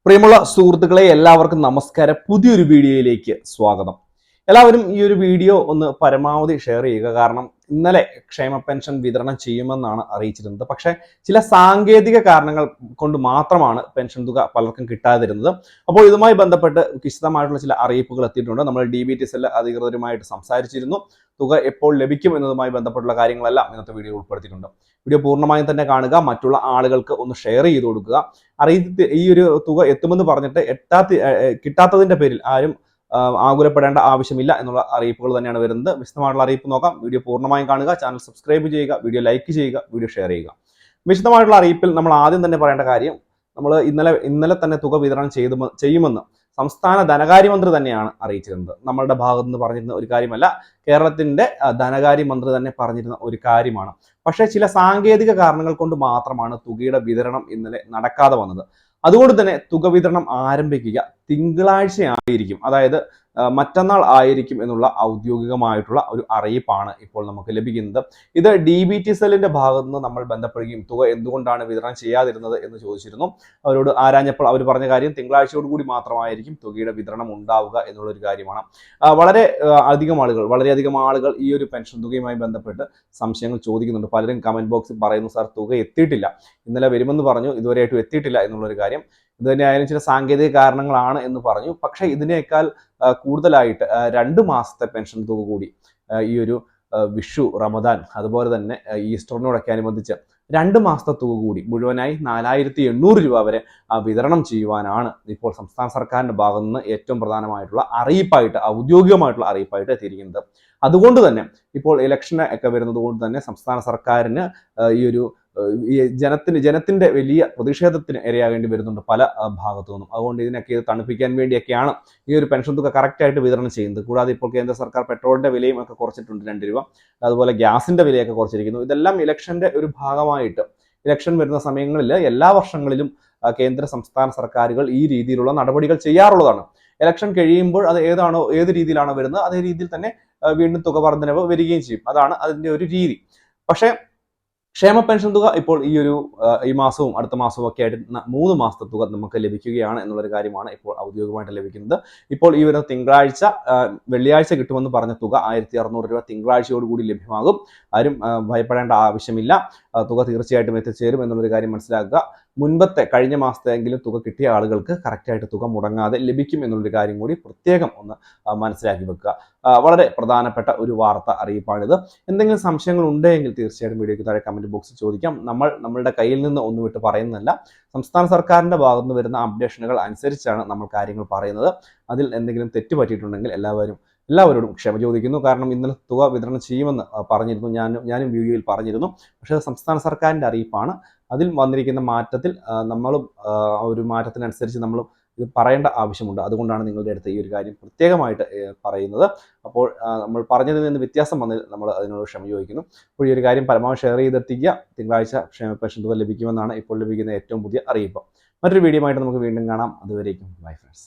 പ്രിയമുള്ള സുഹൃത്തുക്കളെ എല്ലാവർക്കും നമസ്കാരം. പുതിയൊരു വീഡിയോയിലേക്ക് സ്വാഗതം. എല്ലാവരും ഈ ഒരു വീഡിയോ ഒന്ന് പരമാവധി ഷെയർ ചെയ്യുക. കാരണം ഇന്നലെ ക്ഷേമ പെൻഷൻ വിതരണം ചെയ്യുമെന്നാണ് അറിയിച്ചിരുന്നത്. പക്ഷേ ചില സാങ്കേതിക കാരണങ്ങൾ കൊണ്ട് മാത്രമാണ് പെൻഷൻ തുക പലർക്കും കിട്ടാതിരുന്നത്. അപ്പോൾ ഇതുമായി ബന്ധപ്പെട്ട് വിശദമായിട്ടുള്ള ചില അറിയിപ്പുകൾ എത്തിയിട്ടുണ്ട്. നമ്മൾ DBT സെൽ അധികൃതരുമായിട്ട് സംസാരിച്ചിരുന്നു. തുക എപ്പോൾ ലഭിക്കും എന്നതുമായി ബന്ധപ്പെട്ടുള്ള കാര്യങ്ങളെല്ലാം ഇന്നത്തെ വീഡിയോ ഉൾപ്പെടുത്തിയിട്ടുണ്ട്. വീഡിയോ പൂർണ്ണമായും തന്നെ കാണുക, മറ്റുള്ള ആളുകൾക്ക് ഒന്ന് ഷെയർ ചെയ്ത് കൊടുക്കുക. ഈ ഒരു തുക എത്തുമെന്ന് പറഞ്ഞിട്ട് കിട്ടാത്തതിന്റെ പേരിൽ ആരും ആകുലപ്പെടേണ്ട ആവശ്യമില്ല എന്നുള്ള അറിയിപ്പുകൾ തന്നെയാണ് വരുന്നത്. വിശദമായിട്ടുള്ള അറിയിപ്പ് നോക്കാം. വീഡിയോ പൂർണ്ണമായും കാണുക, ചാനൽ സബ്സ്ക്രൈബ് ചെയ്യുക, വീഡിയോ ലൈക്ക് ചെയ്യുക, വീഡിയോ ഷെയർ ചെയ്യുക. വിശദമായിട്ടുള്ള അറിയിപ്പിൽ നമ്മൾ ആദ്യം തന്നെ പറയേണ്ട കാര്യം, നമ്മൾ ഇന്നലെ തന്നെ തുക വിതരണം ചെയ്യുമെന്ന് സംസ്ഥാന ധനകാര്യമന്ത്രി തന്നെയാണ് അറിയിച്ചിരുന്നത്. നമ്മളുടെ ഭാഗത്ത് നിന്ന് പറഞ്ഞിരുന്ന ഒരു കാര്യമല്ല, കേരളത്തിന്റെ ധനകാര്യമന്ത്രി തന്നെ പറഞ്ഞിരുന്ന ഒരു കാര്യമാണ്. പക്ഷേ ചില സാങ്കേതിക കാരണങ്ങൾ കൊണ്ട് മാത്രമാണ് തുകയുടെ വിതരണം ഇന്നലെ നടക്കാതെ വന്നത്. അതുകൊണ്ട് തന്നെ തുക വിതരണം ആരംഭിക്കുക തിങ്കളാഴ്ച ആയിരിക്കും, അതായത് മറ്റന്നാൾ ആയിരിക്കും എന്നുള്ള ഔദ്യോഗികമായിട്ടുള്ള ഒരു അറിയിപ്പാണ് ഇപ്പോൾ നമുക്ക് ലഭിക്കുന്നത്. ഇത് DBT സെല്ലിന്റെ ഭാഗത്ത് നിന്ന് നമ്മൾ ബന്ധപ്പെടുകയും തുക എന്തുകൊണ്ടാണ് വിതരണം ചെയ്യാതിരുന്നത് എന്ന് ചോദിച്ചിരുന്നു. അവരോട് ആരാഞ്ഞപ്പോൾ അവർ പറഞ്ഞ കാര്യം തിങ്കളാഴ്ചയോടുകൂടി മാത്രമായിരിക്കും തുകയുടെ വിതരണം ഉണ്ടാവുക എന്നുള്ളൊരു കാര്യമാണ്. വളരെയധികം ആളുകൾ ഈ ഒരു പെൻഷൻ തുകയുമായി ബന്ധപ്പെട്ട് സംശയങ്ങൾ ചോദിക്കുന്നുണ്ട്. പലരും കമന്റ് ബോക്സിൽ പറയുന്നു, സാർ തുക എത്തിയിട്ടില്ല, ഇന്നലെ വരുമെന്ന് പറഞ്ഞു, ഇതുവരെയായിട്ടും എത്തിയിട്ടില്ല എന്നുള്ളൊരു കാര്യം. ഇത് തന്നെയായാലും ചില സാങ്കേതിക കാരണങ്ങളാണ് എന്ന് പറഞ്ഞു. പക്ഷേ ഇതിനേക്കാൾ കൂടുതലായിട്ട് 2 മാസത്തെ പെൻഷൻ തുക കൂടി ഈ ഒരു വിഷു, റമദാൻ, അതുപോലെ തന്നെ ഈസ്റ്ററിനോടൊക്കെ അനുബന്ധിച്ച് 2 മാസത്തെ തുക കൂടി മുഴുവനായി 4800 രൂപ വരെ വിതരണം ചെയ്യുവാനാണ് ഇപ്പോൾ സംസ്ഥാന സർക്കാരിന്റെ ഭാഗത്ത് നിന്ന് ഏറ്റവും പ്രധാനമായിട്ടുള്ള അറിയിപ്പായിട്ട്, ഔദ്യോഗികമായിട്ടുള്ള അറിയിപ്പായിട്ട് എത്തിയിരിക്കുന്നത്. അതുകൊണ്ട് തന്നെ ഇപ്പോൾ ഇലക്ഷൻ ഒക്കെ വരുന്നത് കൊണ്ട് തന്നെ സംസ്ഥാന സർക്കാരിന് ഈ ഒരു ജനത്തിന്റെ വലിയ പ്രതിഷേധത്തിന് ഇരയാകേണ്ടി വരുന്നുണ്ട് പല ഭാഗത്തു നിന്നും. അതുകൊണ്ട് ഇതിനൊക്കെ തണുപ്പിക്കാൻ വേണ്ടിയൊക്കെയാണ് ഈ ഒരു പെൻഷൻ തുക കറക്റ്റായിട്ട് വിതരണം ചെയ്യുന്നത്. കൂടാതെ ഇപ്പോൾ കേന്ദ്ര സർക്കാർ പെട്രോളിന്റെ വിലയും ഒക്കെ കുറച്ചിട്ടുണ്ട്, 2 രൂപ. അതുപോലെ ഗ്യാസിന്റെ വിലയൊക്കെ കുറച്ചിരിക്കുന്നു. ഇതെല്ലാം ഇലക്ഷന്റെ ഒരു ഭാഗമായിട്ട്, ഇലക്ഷൻ വരുന്ന സമയങ്ങളിൽ എല്ലാ വർഷങ്ങളിലും കേന്ദ്ര സംസ്ഥാന സർക്കാരുകൾ ഈ രീതിയിലുള്ള നടപടികൾ ചെയ്യാറുള്ളതാണ്. ഇലക്ഷൻ കഴിയുമ്പോൾ അത് ഏത് രീതിയിലാണോ വരുന്നത് അതേ രീതിയിൽ തന്നെ വീണ്ടും തുക വർധനവ് വരികയും ചെയ്യും. അതാണ് അതിന്റെ ഒരു രീതി. പക്ഷേ ക്ഷേമ പെൻഷൻ തുക ഇപ്പോൾ ഈ മാസവും അടുത്ത മാസവും ഒക്കെ ആയിട്ട് 3 മാസത്തെ തുക നമുക്ക് ലഭിക്കുകയാണ് എന്നുള്ളൊരു കാര്യമാണ് ഇപ്പോൾ ഔദ്യോഗികമായിട്ട് ലഭിക്കുന്നത്. ഇപ്പോൾ ഈ വരുന്ന തിങ്കളാഴ്ച, വെള്ളിയാഴ്ച കിട്ടുമെന്ന് പറഞ്ഞ തുക 1600 രൂപ തിങ്കളാഴ്ചയോടുകൂടി ലഭ്യമാകും. ആരും ഭയപ്പെടേണ്ട ആവശ്യമില്ല. തുക തീർച്ചയായിട്ടും എത്തിച്ചേരും എന്നുള്ളൊരു കാര്യം മനസ്സിലാക്കുക. കഴിഞ്ഞ മാസത്തെങ്കിലും തുക കിട്ടിയ ആളുകൾക്ക് കറക്റ്റായിട്ട് തുക മുടങ്ങാതെ ലഭിക്കും എന്നുള്ളൊരു കാര്യം കൂടി പ്രത്യേകം ഒന്ന് മനസ്സിലാക്കി വെക്കുക. വളരെ പ്രധാനപ്പെട്ട ഒരു വാർത്ത അറിയിപ്പാണിത്. എന്തെങ്കിലും സംശയങ്ങൾ ഉണ്ടെങ്കിൽ തീർച്ചയായിട്ടും വീഡിയോയ്ക്ക് താഴെ കമന്റ് ബോക്സിൽ ചോദിക്കാം. നമ്മളുടെ കയ്യിൽ നിന്ന് ഒന്നും വിട്ട് പറയുന്നതല്ല, സംസ്ഥാന സർക്കാരിന്റെ ഭാഗത്ത് നിന്ന് വരുന്ന അപ്ഡേഷനുകൾ അനുസരിച്ചാണ് നമ്മൾ കാര്യങ്ങൾ പറയുന്നത്. അതിൽ എന്തെങ്കിലും തെറ്റ് പറ്റിയിട്ടുണ്ടെങ്കിൽ എല്ലാവരോടും ക്ഷമ ചോദിക്കുന്നു. കാരണം ഇന്നലെ തുക വിതരണം ചെയ്യുമെന്ന് പറഞ്ഞിരുന്നു, ഞാനും വീഡിയോയിൽ പറഞ്ഞിരുന്നു. പക്ഷേ സംസ്ഥാന സർക്കാരിന്റെ അറിയിപ്പാണ്. അതിൽ വന്നിരിക്കുന്ന മാറ്റത്തിൽ നമ്മളും ഒരു മാറ്റത്തിനനുസരിച്ച് നമ്മൾ ഇത് പറയേണ്ട ആവശ്യമുണ്ട്. അതുകൊണ്ടാണ് നിങ്ങളുടെ അടുത്ത് ഈ ഒരു കാര്യം പ്രത്യേകമായിട്ട് പറയുന്നത്. അപ്പോൾ നമ്മൾ പറഞ്ഞതിൽ നിന്ന് വ്യത്യാസം വന്നതിൽ നമ്മൾ അതിനോട് ക്ഷമ ചോദിക്കുന്നു. അപ്പോൾ ഈ ഒരു കാര്യം പരമാവധി ഷെയർ ചെയ്തെത്തിക്കുക. തിങ്കളാഴ്ച ക്ഷേമ പെൻഷൻ തുക ലഭിക്കുമെന്നാണ് ഇപ്പോൾ ലഭിക്കുന്ന ഏറ്റവും പുതിയ അറിയിപ്പ്. മറ്റൊരു വീഡിയോ ആയിട്ട് നമുക്ക് വീണ്ടും കാണാം. അതുവരേക്കും ബൈ ഫ്രണ്ട്സ്.